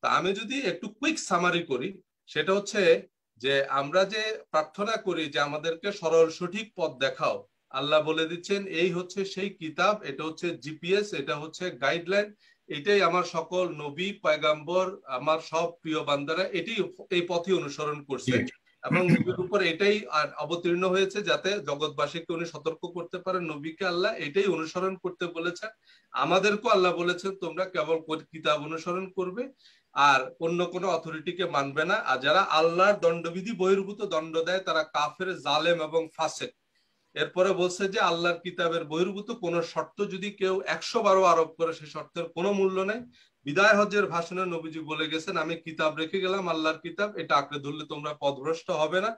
তা আমি যদি একটু কুইক সামারি করি, সেটা হচ্ছে যে আমরা যে প্রার্থনা করি যে আমাদেরকে সরল সঠিক পথ দেখাও, আল্লাহ বলে দিচ্ছেন এই হচ্ছে সেই কিতাব, এটা হচ্ছে জিপিএস, এটা হচ্ছে গাইডলাইন, এটাই আমার সকল নবী পয়গাম্বর আমার সব প্রিয় বান্দারা এটাই এই পথই অনুসরণ করছে এবং নবীর উপর এটাই অবতীর্ণ হয়েছে যাতে জগৎবাসীকে উনি সতর্ক করতে পারেন। নবীকে আল্লাহ এটাই অনুসরণ করতে বলেছেন, আমাদেরকেও আল্লাহ বলেছেন তোমরা কেবল কিতাব অনুসরণ করবে আর অন্য কোনো অথরিটিকে মানবে না। আর যারা আল্লাহর দণ্ডবিধি বহির্ভূত দণ্ড দেয় তারা কাফের, জালেম এবং ফাসেক। এরপরে বলছে যে আল্লাহর কিতাবের বহির্ভূত কোন শর্ত যদি কেউ 112 আরোপ করে সেই শর্তের কোনো মূল্য নেই। বিদায় হজ্জের ভাষণে নবীজি বলে গেছেন আমি কিতাব রেখে গেলাম, আল্লাহর কিতাব, এটা আঁকড়ে ধরলে তোমরা পথভ্রষ্ট হবে না।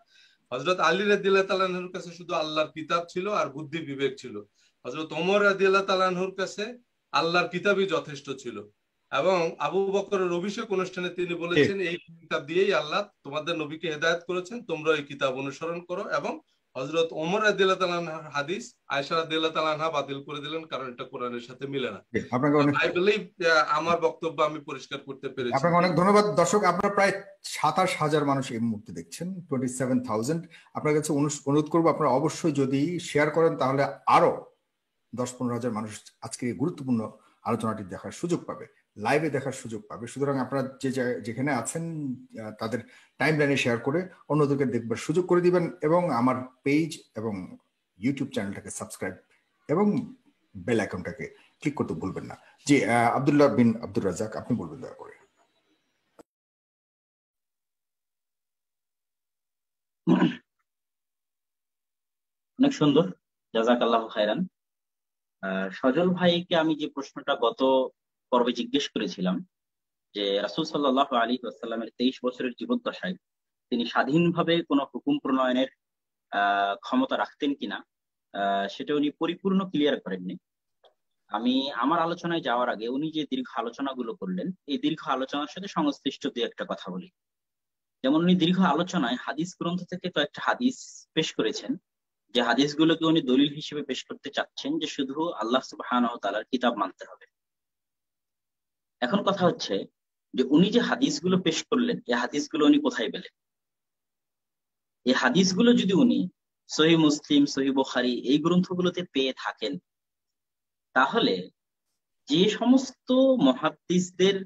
হযরত আলী রাদিয়াল্লাহু তাআলা আনহুর কাছে শুধু আল্লাহর কিতাব ছিল আর বুদ্ধি বিবেক ছিল। হযরত ওমর রাদিয়াল্লাহু তাআলা আনহুর কাছে আল্লাহর কিতাবই যথেষ্ট ছিল। এবং আবু বকরের অভিষেক অনুষ্ঠানে তিনি বলেছেন এই কিতাব দিয়েই আল্লাহ তোমাদের নবীকে হেদায়েত করেছেন, তোমরা এই কিতাব অনুসরণ করো। এবং হযরত ওমর রাদিয়াল্লাহু তাআলা আনহার হাদিস আয়েশা রাদিয়াল্লাহু তাআলা আনহা বাতিল করে দিলেন, কারণ এটা কোরআনের সাথে মিলে না। আই বিলিভ আমার বক্তব্য আমি পরিষ্কার করতে পেরেছি। আপনাকে অনেক ধন্যবাদ। দর্শক, আপনারা প্রায় 27,000 মানুষ এই মুহূর্তে দেখছেন, 27,000। আপনার কাছে অনুরোধ করবো আপনারা অবশ্যই যদি শেয়ার করেন তাহলে আরো 10-15,000 মানুষ আজকে এই গুরুত্বপূর্ণ আলোচনাটি দেখার সুযোগ পাবে, লাইভে দেখার সুযোগ পাবে। সুতরাং আপনারা যেখানে আছেন তাদের টাইম লাইনে শেয়ার করে অন্যদেরকে দেখবার সুযোগ করে দিবেন এবং আমার পেজ এবং ইউটিউব চ্যানেলটাকে সাবস্ক্রাইব এবং বেল আইকনটাকে ক্লিক করতে ভুলবেন না। জি, আব্দুল্লাহ বিন আব্দুর রাজ্জাক, আপনি বলবেন দয়া করে। অনেক সুন্দর, জাযাকাল্লাহু খায়রান। সজল ভাইকে আমি যে প্রশ্নটা গত পর্বে জিজ্ঞেস করেছিলাম যে রাসূল সাল্লাল্লাহু আলাইহি ওয়াসাল্লামের 23 বছরের জীবদ্দশায় তিনি স্বাধীনভাবে কোনো হুকুম প্রণয়নের ক্ষমতা রাখতেন কিনা, সেটা উনি পরিপূর্ণ ক্লিয়ার করেননি। আমি আমার আলোচনায় যাওয়ার আগে উনি যে দীর্ঘ আলোচনাগুলো করলেন, এই দীর্ঘ আলোচনার সাথে সংশ্লিষ্ট দুই একটা কথা বলি। যেমন উনি দীর্ঘ আলোচনায় হাদিস গ্রন্থ থেকে কয়েকটা হাদিস পেশ করেছেন, যে হাদিসগুলোকে উনি দলিল হিসেবে পেশ করতে চাচ্ছেন যে শুধু আল্লাহ সুবহানাহু ওয়া তাআলার কিতাব মানতে হবে। এখন কথা হচ্ছে যে উনি যে হাদিসগুলো পেশ করলেন, এই হাদিসগুলো উনি কোথায় পেলেন? এই হাদিসগুলো যদি উনি সহিহ মুসলিম, সহিহ বুখারী এই গ্রন্থগুলোতে পেয়ে থাকেন, তাহলে যে সমস্ত মুহাদ্দিসদের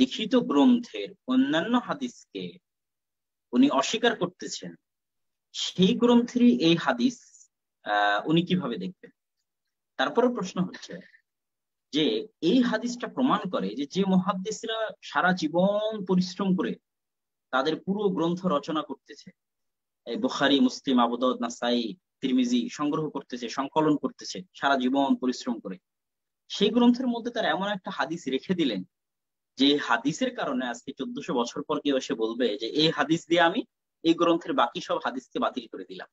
লিখিত গ্রন্থের অন্যান্য হাদিসকে উনি অস্বীকার করতেছেন, সেই গ্রন্থেরই এই হাদিস উনি কিভাবে দেখবেন? তারপরে প্রশ্ন হচ্ছে যে এই হাদিসটা প্রমাণ করে যে যে মুহাদ্দিসরা সারা জীবন পরিশ্রম করে তাদের পুরো গ্রন্থ রচনা করতেছে, এই বুখারী, মুসলিম, আবু দাউদ, নাসাই, তিরমিজি সংগ্রহ করতেছে, সংকলন করতেছে সারা জীবন পরিশ্রম করে, সেই গ্রন্থের মধ্যে তারা এমন একটা হাদিস রেখে দিলেন যে হাদিসের কারণে আজকে 1400 বছর পর কেউ এসে বলবে যে এই হাদিস দিয়ে আমি এই গ্রন্থের বাকি সব হাদিসকে বাতিল করে দিলাম।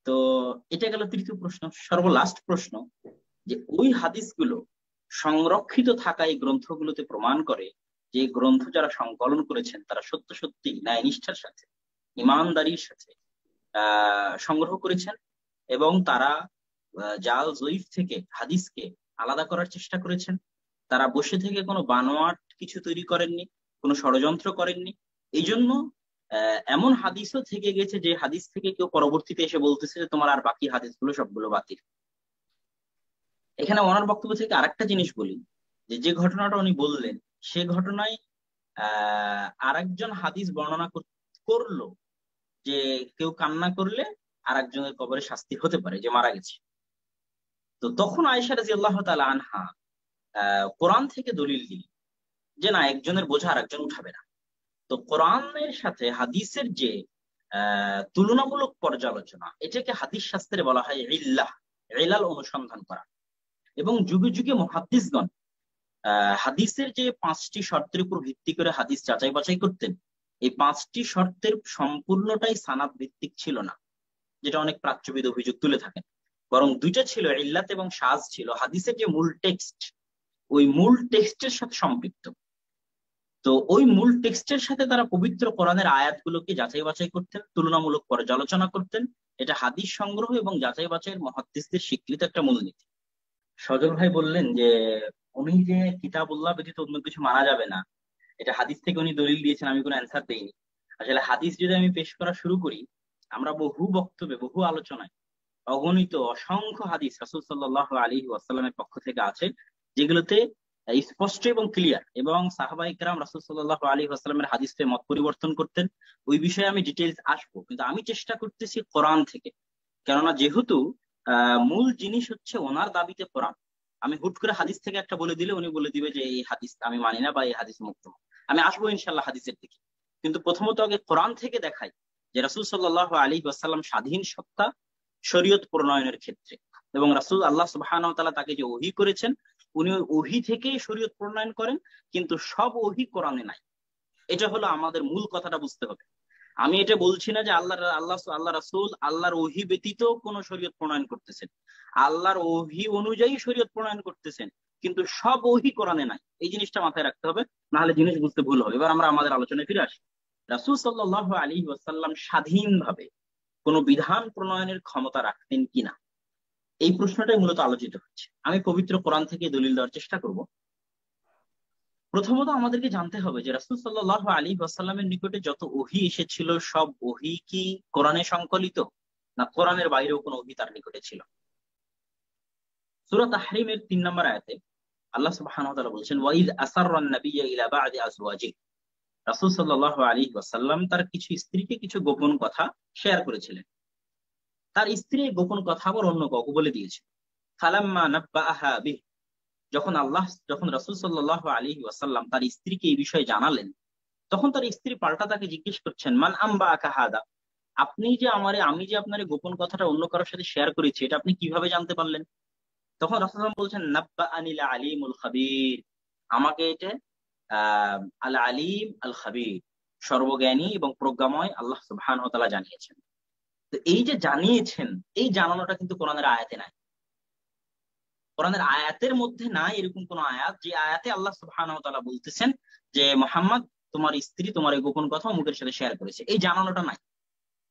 তো এটা গেল তৃতীয় প্রশ্ন। সর্বলাস্ট প্রশ্ন, যে ওই হাদিসগুলো সংরক্ষিত থাকা এই গ্রন্থগুলোতে প্রমাণ করে যে গ্রন্থ যারা সংকলন করেছেন তারা সত্য সত্যি ন্যায় নিষ্ঠার সাথে, ইমানদারির সাথে সংগ্রহ করেছেন এবং তারা জাল জয়ীফ থেকে হাদিসকে আলাদা করার চেষ্টা করেছেন। তারা বসে থেকে কোনো বানোয়াট কিছু তৈরি করেননি, কোনো ষড়যন্ত্র করেননি। এই জন্য এমন হাদিসও থেকে গেছে যে হাদিস থেকে কেউ পরবর্তীতে এসে বলতেছে যে তোমার আর বাকি হাদিসগুলো সবগুলো বাতিল। এখানে ওনার বক্তব্য থেকে আরেকটা জিনিস বলি, যে ঘটনাটা উনি বললেন সে ঘটনায় আরেকজন হাদিস বর্ণনা করলো যে কেউ কান্না করলে আরেকজনের কবরে শাস্তি হতে পারে, যে মারা গেছে। তো তখন আয়েশা রাদিয়াল্লাহু তাআলা আনহা কোরআন থেকে দলিল দিলেন যে না, একজনের বোঝা আরেকজন উঠাবে না। তো কোরআনের সাথে হাদিসের যে তুলনামূলক পর্যালোচনা, এটাকে হাদিস শাস্ত্রে বলা হয় ইলাল অনুসন্ধান করা। এবং যুগে যুগে মুহাদ্দিসগণ হাদিসের যে 5টি শর্তের উপর ভিত্তি করে হাদিস যাচাই বাছাই করতেন, এই 5টি শর্তের সম্পূর্ণটাই সানাদ ভিত্তিক ছিল না, যেটা অনেক প্রাচ্যবিদ অভিযোগ তুলে থাকেন। বরং দুইটা ছিল, ইল্লাত এবং শাজ ছিল। হাদিসের যে মূল টেক্সট, ওই মূল টেক্সটের সাথে সম্পৃক্ত। তো ওই মূল টেক্সটের সাথে তারা পবিত্র কোরআনের আয়াতগুলোকে যাচাই বাছাই করতেন, তুলনামূলক পর্যালোচনা করতেন। এটা হাদিস সংগ্রহ এবং যাচাই বাছাইয়ের মুহাদ্দিসদের স্বীকৃত একটা মূলনীতি। সজল ভাই বললেন যে উনি যে কিতাবুল্লাহ ব্যতীত অন্য কিছু মানা যাবে না, এটা হাদিস থেকে উনি দলিল দিয়েছেন, আমি কোনো অ্যান্সার দেইনি। আসলে হাদিস যদি আমি পেশ করা শুরু করি, আমরা বহু বক্তব্যে বহু আলোচনায় অগণিত অসংখ্য হাদিস রাসূল সাল্লাল্লাহু আলাইহি ওয়াসাল্লামের পক্ষ থেকে আছে, যেগুলোতে স্পষ্ট এবং ক্লিয়ার, এবং সাহাবায়ে কেরাম রাসূল সাল্লাল্লাহু আলাইহি ওয়াসাল্লামের হাদিসে মত পরিবর্তন করতেন। ওই বিষয়ে আমি ডিটেইলস আসবো, কিন্তু আমি চেষ্টা করতেছি কোরআন থেকে। কেননা যেহেতু মূল জিনিস হচ্ছে ওনার দাবিতে কোরআন, আমি হুট করে হাদিস থেকে একটা বলে দিলে উনি বলে দিবে যে এই হাদিস আমি মানি না বা এই হাদিস মুক্ত। আমি আসবো ইনশাল্লাহ হাদিসের দিকে, কিন্তু প্রথমত আগে কোরআন থেকে দেখাই যে রাসূল সাল্লাল্লাহু আলাইহি ওয়াসাল্লাম স্বাধীন সত্তা শরীয়ত প্রণয়নের ক্ষেত্রে, এবং রাসূল আল্লাহ সুবহানাহু ওয়া তাআলা তাকে যে ওহী করেছেন, উনি ওহী থেকেই শরীয়ত প্রণয়ন করেন, কিন্তু সব ওহী কোরআনে নাই। এটা হলো আমাদের মূল কথাটা বুঝতে হবে। আমি এটা বলছি না যে আল্লাহ রাসূল আল্লাহর ওহী ব্যতীত কোন শরীয়ত প্রণয়ন করতেছেন, আল্লাহর ওহী অনুযায়ী শরীয়ত প্রণয়ন করতেছেন, কিন্তু সব ওহী কোরআনে নাই। এই জিনিসটা মাথায় রাখতে হবে, না হলে জিনিস বুঝতে ভুল হবে। এবার আমরা আমাদের আলোচনায় ফিরে আসি। রাসূল সাল্লাল্লাহু আলাইহি ওয়াসাল্লাম স্বাধীনভাবে কোন বিধান প্রণয়নের ক্ষমতা রাখতেন কিনা, এই প্রশ্নটাই মূলত আলোচিত হচ্ছে। আমি পবিত্র কোরআন থেকে দলিল দেওয়ার চেষ্টা করব। প্রথমত আমাদেরকে জানতে হবে যে রাসূল সাল্লাল্লাহু আলাইহি ওয়াসাল্লামের নিকটে যত ওহী এসেছিল সব ওহী কি কোরআনে সংকলিত, না কোরআনের বাইরেও কোনো ওহী তার নিকটে ছিল? সূরা তাহরিমের 3 নম্বর আয়াতে আল্লাহ সুবহানাহু ওয়া তাআলা বলছেন, ওয়াইদ আসাররান নাবিয়্যা ইলা বা'দি আজওয়াজিহি। রাসূল সাল্লাল্লাহু আলাইহি ওয়াসাল্লাম তার কিছু স্ত্রীকে কিছু গোপন কথা শেয়ার করেছিলেন। তার স্ত্রী গোপন কথা আবার অন্য কাউকে বলে দিয়েছে। ফালাম্মা নাব্বাআহা বিহি, যখন রাসূল সাল্লাল্লাহু আলাইহি ওয়াসাল্লাম তার স্ত্রীকে এই বিষয়ে জানালেন, তখন তার স্ত্রী পাল্টা তাকে জিজ্ঞেস করছেন, মান আম্বাআকা হাদা, আমি যে আপনার গোপন কথাটা অন্য কারোর সাথে শেয়ার করেছি, এটা আপনি কিভাবে জানতে পারলেন? তখন রাসূল সাল্লাল্লাহু আলাইহি ওয়াসাল্লাম বলছেন, নাব্বাআনিল আলিমুল খাবীর, আমাকে এটা আল আলিম আল খাবীর, সর্বজ্ঞানী এবং প্রজ্ঞাময় আল্লাহ সুবহানাহু ওয়া তাআলা জানিয়েছেন। তো এই যে জানিয়েছেন, এই জানানোটা কিন্তু কোরআনের আয়াতে নাই। কোরআনের আয়াতের মধ্যে নাই এরকম কোন আয়াত যে আয়াতে আল্লাহ সুবহানাহু ওয়া তাআলা বলতেছেন যে মুহাম্মদ তোমার স্ত্রী তোমার এই গোপন কথা অমুকের সাথে শেয়ার করেছে, এই জানানোটা নাই।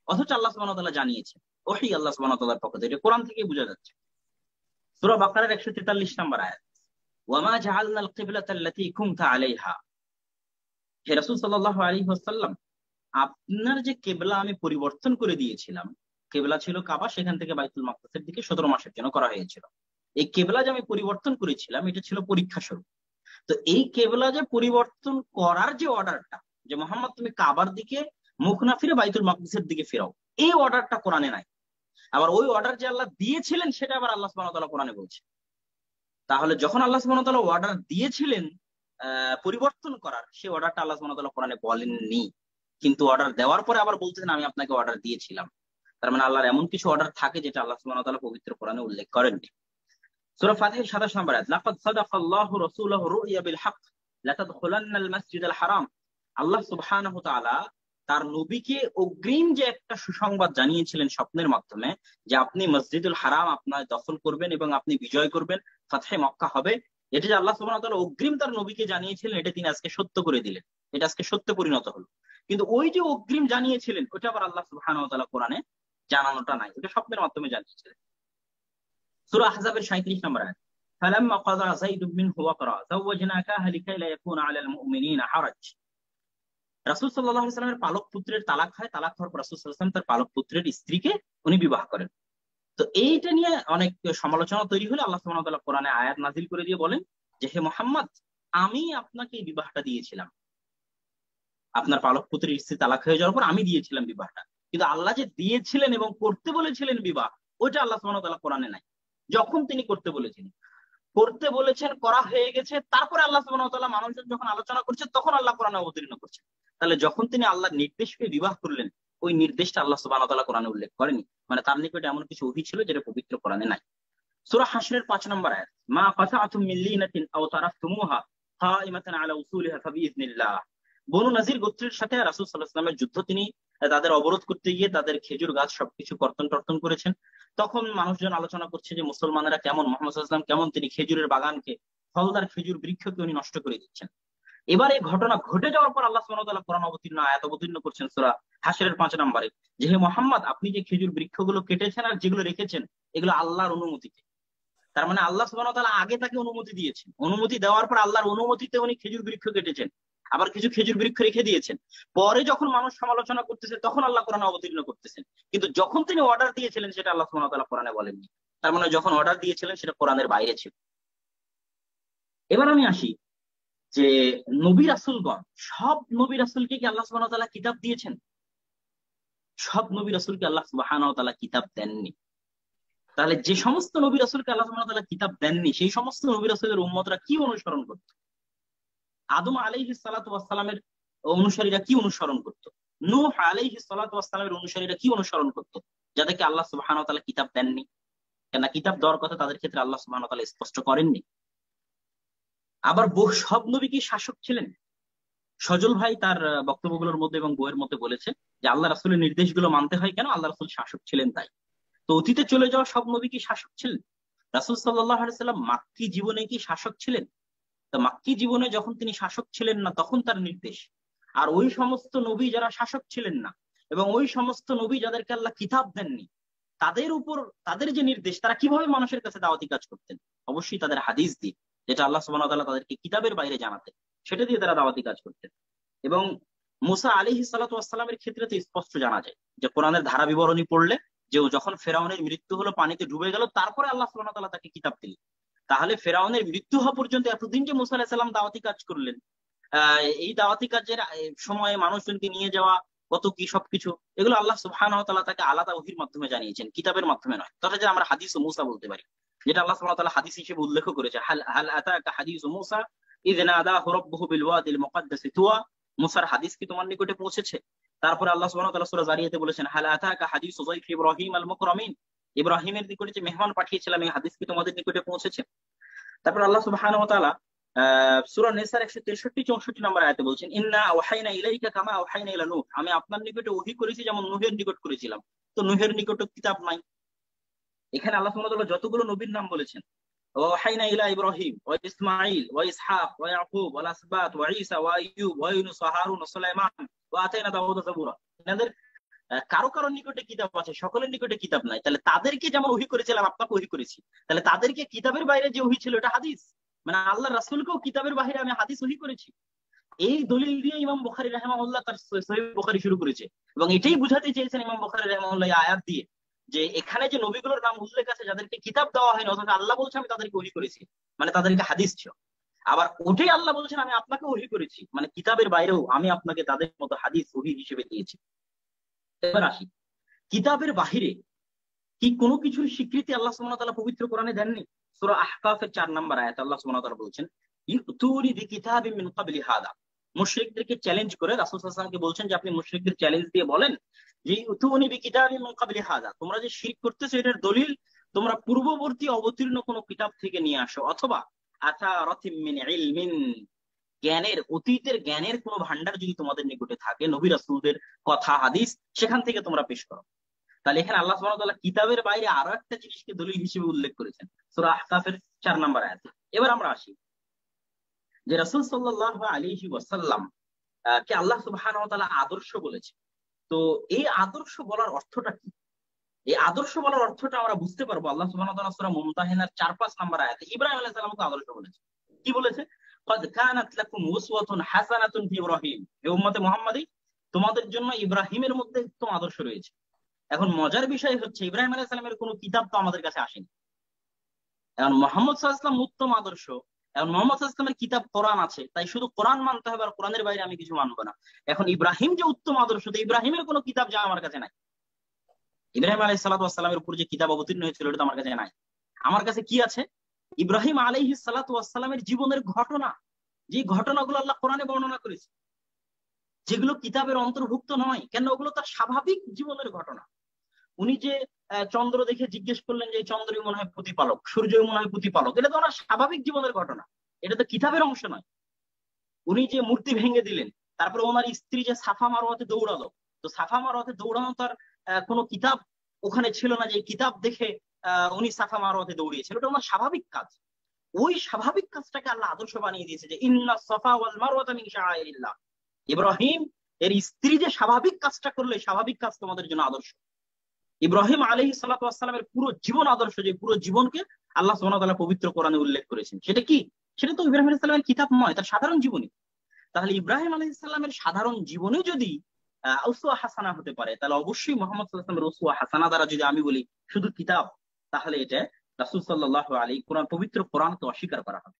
অথচ আল্লাহ সুবহানাহু ওয়া তাআলা জানিয়েছেন, ওহী আল্লাহ সুবহানাহু ওয়া তাআলার পক্ষ থেকে, কোরআন থেকে বোঝা যাচ্ছে। সূরা বাকারার 143 নম্বর আয়াত, ওয়ামা জাআলনাল কিবলাতাল্লাতী কুনতা আলাইহা, হে রাসূল সাল্লাল্লাহু আলাইহি ওয়াসাল্লাম, আপনার যে কিবলা আমি পরিবর্তন করে দিয়েছিলাম, কিবলা ছিল কাবা, সেখান থেকে বাইতুল মাকদিসের দিকে 17 মাসের জন্য করা হয়েছিল। এই কেবলা যে আমি পরিবর্তন করেছিলাম, এটা ছিল পরীক্ষা স্বরূপ। তো এই কেবলা যে পরিবর্তন করার যে অর্ডারটা, যে মোহাম্মদ তুমি কাবার দিকে মুখ না ফিরে বাইতুল মাকদিসের দিকে ফেরাও, এই অর্ডারটা কোরআনে নাই। আবার ওই অর্ডার যে আল্লাহ দিয়েছিলেন সেটা আবার আল্লাহ সুবহানাহু ওয়া তাআলা কোরআনে বলছে। তাহলে যখন আল্লাহ সুবহানাহু ওয়া তাআলা অর্ডার দিয়েছিলেন পরিবর্তন করার, সেই অর্ডারটা আল্লাহ সুবহানাহু ওয়া তাআলা কোরআনে বলেননি, কিন্তু অর্ডার দেওয়ার পরে আবার বলতেছেন আমি আপনাকে অর্ডার দিয়েছিলাম। তার মানে আল্লাহর এমন কিছু অর্ডার থাকে যেটা আল্লাহ সুবহানাহু ওয়া তাআলা পবিত্র কোরআনে উল্লেখ করেননি। সূরা ফাতিহার 27 নম্বর আয়াত, লাকাদ সাদাকাল্লাহু রাসূলাহু রু'য়া বিল হক লাতাদখুলান্নাল মাসজিদাল হারাম, আল্লাহ সুবহানাহু ওয়া তাআলা তার নবীকে অগ্রিম যে একটা সুসংবাদ জানিয়েছিলেন স্বপ্নের মাধ্যমে, যে আপনি মসজিদুল হারাম আপনার দখল করবেন এবং আপনি বিজয় করবেন, ফাতহে মক্কা হবে, এটা যে আল্লাহ সুবহানাহু ওয়া তাআলা অগ্রিম তার নবীকে জানিয়েছিলেন, এটা তিনি আজকে সত্য করে দিলেন, এটা আজকে সত্যে পরিণত হলো। কিন্তু ওই যে অগ্রিম জানিয়েছিলেন ওটা আবার আল্লাহ সুবহানাহু ওয়া তাআলা কোরআনে জানানোটা নাই, ওটা স্বপ্নের মাধ্যমে জানিয়েছিলেন। সূরা আহজাবের 37 নম্বর আয়াত, ফালাম্মা ক্বাদা যায়দুম মিনহু ওয়াকরা যাওয়াজনাকাহা লিকাই লা ইয়াকুনা আলাল মুমিনিনা হারাজ, রাসূল সাল্লাল্লাহু আলাইহি ওয়াসাল্লামের পালক পুত্রের তালাক হয়, তালাক হওয়ার পর রাসূল সাল্লাল্লাহু আলাইহি ওয়াসাল্লাম তার পালক পুত্রের স্ত্রীকে উনি বিবাহ করেন। তো এইটা নিয়ে অনেক সমালোচনা তৈরি হলে আল্লাহ সুবহানাহু ওয়া তাআলা কোরআনে আয়াত নাযিল করে দিয়ে বলেন যে হে মুহাম্মদ, আমি আপনাকে এই বিবাহটা দিয়েছিলাম, আপনার পালক পুত্রের স্ত্রী তালাক হয়ে যাওয়ার পর আমি দিয়েছিলাম বিবাহটা, কিন্তু আল্লাহ যে দিয়েছিলেন এবং করতে বলেছিলেন বিবাহ, ওইটা আল্লাহ সুবহানাহু ওয়া তাআলা কোরআনে নাই। যখন তিনি করতে বলেছেন করা হয়ে গেছে, তারপরে আল্লাহ সুবহানাহু ওয়া তাআলা মানুষজন যখন আলোচনা করছে তখন আল্লাহ কোরআনে অবতীর্ণ করছেন। তাহলে যখন তিনি আল্লাহর নির্দেশ পেয়ে বিবাহ করলেন, ওই নির্দেশটা আল্লাহ সুবহানাহু ওয়া তাআলা কোরআনে উল্লেখ করেনি, মানে তার নিকটে এমন কিছু ওহী ছিল যেটা পবিত্র কোরআনে নাই। সূরা হাশরের 5 নম্বর আয়াত, মা কাতাআতুম মিন লিনাতিন আও তারাকতুমুহা কাইমাতান আলা উসুলিহা ফাবিইযনিল্লাহ, বনু নাজির গোত্রের সাথে রাসূল সাল্লাল্লাহু আলাইহি ওয়াসাল্লামের যুদ্ধ, তিনি তাদের অবরোধ করতে গিয়ে তাদের খেজুর গাছ সবকিছু কর্তন করেছেন। তখন মানুষজন আলোচনা করছে যে মুসলমানেরা কেমন, মুহাম্মদ সাল্লাল্লাহু আলাইহি ওয়াসাল্লাম কেমন, তিনি খেজুরের বাগানকে, ফলদার খেজুর বৃক্ষকে উনি নষ্ট করে দিচ্ছেন। এবার এই ঘটনা ঘটে যাওয়ার পর আল্লাহ সুবহানাহু ওয়া তাআলা কোরআন আয়াত অবতীর্ণ করছেন সূরা হাশরের 5 নম্বরে, যে হে মুহাম্মদ, আপনি যে খেজুর বৃক্ষগুলো কেটেছেন আর যেগুলো রেখেছেন, এগুলো আল্লাহর অনুমতিতে, তার মানে আল্লাহ সুবহানাহু ওয়া তাআলা আগে তাকে অনুমতি দিয়েছেন, অনুমতি দেওয়ার পর আল্লাহর অনুমতিতে উনি খেজুর বৃক্ষ কেটেছেন, আবার কিছু খেজুর বৃক্ষ রেখে দিয়েছেন। পরে যখন মানুষ সমালোচনা করতেছে তখন আল্লাহ কোরআনে অবতীর্ণ করতেছেন, কিন্তু যখন তিনি অর্ডার দিয়েছিলেন সেটা আল্লাহ সুবহানাহু ওয়া তাআলা কোরআনে বলেননি। তার মানে যখন অর্ডার দিয়েছিলেন সেটা কোরআনের বাইরে ছিল। এবার আমি আসি যে নবী রাসূলগণ, সব নবী রাসূলকে কি আল্লাহ সুবহানাহু ওয়া তাআলা কিতাব দিয়েছেন? সব নবী রাসূলকে আল্লাহ সুবহানাহু ওয়া তাআলা কিতাব দেননি। তাহলে যে সমস্ত নবী রাসূলকে আল্লাহ সুবহানাহু ওয়া তাআলা কিতাব দেননি, সেই সমস্ত নবী রাসূলের উম্মতরা কি অনুসরণ করত? আদম আলাইহিস সালাতু ওয়াস সালামের অনুসারীরা কি অনুসরণ করত? নূহ আলাইহিস সালাতু ওয়াস সালামের অনুসারীরা কি অনুসরণ করত, যাদেরকে আল্লাহ সুবহানাহু ওয়া তাআলা কিতাব দেননি? কেন কিতাব দেওয়ার কথা তাদের ক্ষেত্রে আল্লাহ সুবহানাহু ওয়া তাআলা স্পষ্ট করেননি। আবার সব নবী কি শাসক ছিলেন? সজল ভাই তার বক্তব্যগুলোর মধ্যে এবং বইয়ের মধ্যে বলেছে যে আল্লাহ রাসূলের নির্দেশগুলো মানতে হয় কেন? আল্লাহ রাসূল শাসক ছিলেন তাই। তো অতীতে চলে যাওয়া সব নবী কি শাসক ছিলেন? রাসূল সাল্লাল্লাহু আলাইহি সাল্লাম মাক্কী জীবনে কি শাসক ছিলেন? তো মাক্কী জীবনে যখন তিনি শাসক ছিলেন না তখন তার নির্দেশ, আর ওই সমস্ত নবী যারা শাসক ছিলেন না এবং ওই সমস্ত নবী যাদেরকে আল্লাহ কিতাব দেননি তাদের উপর তাদের যে নির্দেশ, তারা কিভাবে মানুষের কাছে দাওয়াতি কাজ করতেন? অবশ্যই তাদের হাদিস দিয়ে, যেটা আল্লাহ সুবহানাহু ওয়া তাআলা তাদেরকে কিতাবের বাইরে জানাতেন, সেটা দিয়ে তারা দাওয়াতি কাজ করতেন। এবং মুসা আলাইহিস সালাতু ওয়াস সালামের ক্ষেত্রে তো স্পষ্ট জানা যায় যে কোরআনের ধারা বিবরণী পড়লে যে যখন ফেরাউনের মৃত্যু হলো, পানিতে ডুবে গেল, তারপরে আল্লাহ সুবহানাহু ওয়া তাআলা তাকে কিতাব দিলেন। তাহলে ফেরাউনের মৃত্যু হওয়া পর্যন্ত এতদিন যে মুসা আলাইহিস সালাম দাওয়াতি কাজ করলেন, এই দাওয়াতি কাজের সময়ে মানুষজনকে নিয়ে যাওয়া কত কি সবকিছু, এগুলো আল্লাহ সুবহানাহু ওয়া তাআলা তাকে আলাদা ওহীর মাধ্যমে জানিয়েছেন, কিতাবের মাধ্যমে নয়। তথা যে আমরা হাদিস ও মুসা বলতে পারি, যেটা আল্লাহ সুবহানাহু ওয়া তাআলা হাদিস হিসেবে উল্লেখ করেছে, হাল আতাকা হাদিসু মুসা ইয নাদাহু রাব্বুহু বিল ওয়াদিল মুকাদ্দাসি তুয়া। মুসার হাদিস কি তোমার নিকটে পৌঁছেছে? তারপরে আল্লাহ সুবহানাহু ওয়া তাআলা সূরা জারিয়াতে বলেছেন, হাল আতাকা হাদিসু যায়ফি ইব্রাহিম আল মুকরামিন। ইব্রাহিমের নিকটে যে মেহমান পাঠিয়েছিলাম, এই হাদিস কি তোমাদের নিকটে পৌঁছেছে? তারপর আল্লাহ সুবহানাহু ওয়া তাআলা সূরা নিসার 163-64 নম্বর আয়াতে বলছেন, ইন্না ওয়াহাইনা ইলাইকা কামা ওয়াহাইনা ইলা নূহ। আমি আপনার নিকটে ওহী করেছি যেমন নূহের নিকট করেছিলাম। তো নূহের নিকটে কিতাব নাই। এখানে আল্লাহ সুবহানাহু ওয়া তাআলা যতগুলো নবীর নাম বলেছেন, ওয়াহাইনা ইলা ইব্রাহিম ওয়া ইসমাঈল ওয়া ইসহাক ওয়া ইয়াকুব ওয়া আসবাত ওয়া ঈসা ওয়া আইয়ুব ওয়া ইউনুস ওয়া হারুন ওয়া সুলাইমান ওয়া আতাইনা দাউদা যাবুরা। এনাদের কারো কারো নিকটে কিতাব আছে, সকলের নিকটে কিতাব নাই। তাহলে তাদেরকে যেমন ওহী করেছিলাম আপনাকে ওহী করেছি। তাহলে তাদেরকে কিতাবের বাইরে যে ওহী ছিল এটা হাদিস, মানে আল্লাহ রাসূলকেও কিতাবের বাইরে আমি হাদিস ওহী করেছি। এই দলিল দিয়ে ইমাম বুখারী রাহিমাহুল্লাহ তার সহিহ বুখারী শুরু করেছে, এবং এটাই বুঝাতে চেয়েছেন ইমাম বুখারী রাহিমাহুল্লাহ এই আয়াত দিয়ে যে এখানে যে নবীগুলোর নাম উল্লেখ আছে যাদেরকে কিতাব দেওয়া হয়নি, অথচ আল্লাহ বলছে আমি তাদেরকে ওহী করেছি, মানে তাদেরকে হাদিস ছিল। আবার ওটাই আল্লাহ বলছেন আমি আপনাকে ওহী করেছি, মানে কিতাবের বাইরেও আমি আপনাকে তাদের মতো হাদিস ওহী হিসেবে দিয়েছি। এবার আসি, কিতাবের বাহিরে কি কোনো কিছুর স্বীকৃতি আল্লাহ সুবহানাহু ওয়া তাআলা পবিত্র কোরআনে দেননি? সূরা আহকাফের 4 নম্বর আয়াতে আল্লাহ সুবহানাহু ওয়া তাআলা বলছেন, ইউতুনি বিকিতাবিন মিন ক্বাবলি হাদা। মুশরিকদেরকে চ্যালেঞ্জ করে রাসূল সাল্লাল্লাহু আলাইহি ওয়াসাল্লামকে বলছেন যে আপনি মুশরিকদের চ্যালেঞ্জ দিয়ে বলেন যে ইউতুনি বিকিতাবিন মিন ক্বাবলি হাদা, তোমরা যে শিরক করতেছো এটার দলিল তোমরা পূর্ববর্তী অবতীর্ণ কোনো কিতাব থেকে নিয়ে আসো, অথবা আথারাতিম মিন ইলমিন, জ্ঞানের, অতীতের জ্ঞানের কোনো ভান্ডার যদি তোমাদের নিকটে থাকে, নবী রাসূলদের কথা হাদিস, সেখান থেকে তোমরা পেশ করো। তাহলে এখানে আল্লাহ সুবহানাহু ওয়া তাআলা কিতাবের বাইরে আরো একটা জিনিসকে দলিল হিসেবে উল্লেখ করেছেন সূরা আহকাফের 4 নম্বর আয়াতে। এবার আমরা আসি যে রাসূল সাল্লাল্লাহু আলাইহি ওয়াসাল্লাম কে আল্লাহ সুবহানাহু ওয়া তাআলা আদর্শ বলেছে। তো এই আদর্শ বলার অর্থটা কি? এই আদর্শ বলার অর্থটা আমরা বুঝতে পারবো আল্লাহ সুবহানাহু ওয়া তাআলা সূরা মুমতাহিনার 4-5 নম্বর আয়াতে ইব্রাহিম আলাইহিস সালামকে আদর্শ বলেছে। কি বলেছে? ক্বাদ কানাত লাকুম উসওয়াতুন হাসানাতুন ফি ইব্রাহিম, হে উম্মতে মুহাম্মাদী তোমাদের জন্য ইব্রাহিমের মধ্যে উত্তম আদর্শ রয়েছে। এখন মজার বিষয় হচ্ছে ইব্রাহিম আলাইহিস সালামের কোনো কিতাব তো আমাদের কাছে আসেনি। এখন মুহাম্মদ সাল্লাল্লাহু আলাইহি ওয়াসাল্লাম উত্তম আদর্শ, এখন মুহাম্মদ সাল্লাল্লাহু আলাইহি ওয়াসাল্লামের কিতাব কোরআন আছে, তাই শুধু কোরআন মানতে হবে, আর কোরআনের বাইরে আমি কিছু মানবো না। এখন ইব্রাহিম যে উত্তম আদর্শ, তো ইব্রাহিমের কোনো কিতাব যা আমার কাছে নাই। ইব্রাহিম আলাইহিস সালাতু ওয়াস সালামের উপর যে কিতাব অবতীর্ণ হয়েছিল এটা তো আমার কাছে নাই। আমার কাছে কি আছে? ইব্রাহিম আলাইহিস সালাতু ওয়াস সালামের জীবনের ঘটনা, যে ঘটনাগুলো আল্লাহ কোরআনে বর্ণনা করেছে, যেগুলো কিতাবের অন্তর্ভুক্ত নয়। কেন? ওগুলো তার স্বাভাবিক জীবনের ঘটনা। উনি যে চন্দ্র দেখে জিজ্ঞেস করলেন যে চন্দ্রই মনে হয় প্রতিপালক, সূর্যই মনে হয় প্রতিপালক, এটা তো ওনার স্বাভাবিক জীবনের ঘটনা, এটা তো কিতাবের অংশ নয়। উনি যে মূর্তি ভেঙে দিলেন, তারপরে ওনার স্ত্রী যে সাফা মারওয়াতে দৌড়ালো, তো সাফা মারওয়াতে দৌড়ানো তার কোনো কিতাব ওখানে ছিল না যে কিতাব দেখে উনি সাফা মারওয়াতে দৌড়িয়েছিল, ওটা ওনার স্বাভাবিক কাজ। ওই স্বাভাবিক কাজটাকে আল্লাহ আদর্শ বানিয়ে দিয়েছে যে ইন্না সাফা ওয়াল মারওয়াতা মিন শাআইরিল্লাহ। ইব্রাহিম এর স্ত্রী যে স্বাভাবিক কাজটা করলে, স্বাভাবিক কাজ তোমাদের জন্য আদর্শ। ইব্রাহিম আলাইহিস সালাতু ওয়াস সালামের পুরো জীবন আদর্শ, যে পুরো জীবনকে আল্লাহ সুবহানাহু ওয়া তাআলা পবিত্র কোরআনে উল্লেখ করেছেন, সেটা কি? সেটা তো ইব্রাহিম আলাইহিস সালামের কিতাব নয়, তার সাধারণ জীবনী। তাহলে ইব্রাহিম আলাইহিস সালামের সাধারণ জীবনে যদি উসওয়া হাসানা হতে পারে, তাহলে অবশ্যই মুহাম্মদ সাল্লাল্লাহু আলাইহি ওয়াসাল্লামের উসওয়া হাসানা দ্বারা যদি আমি বলি শুধু কিতাব, তাহলে এটা রাসূল সাল্লাল্লাহু আলাইহি কোরআন, পবিত্র কোরআনকে অস্বীকার করা হবে।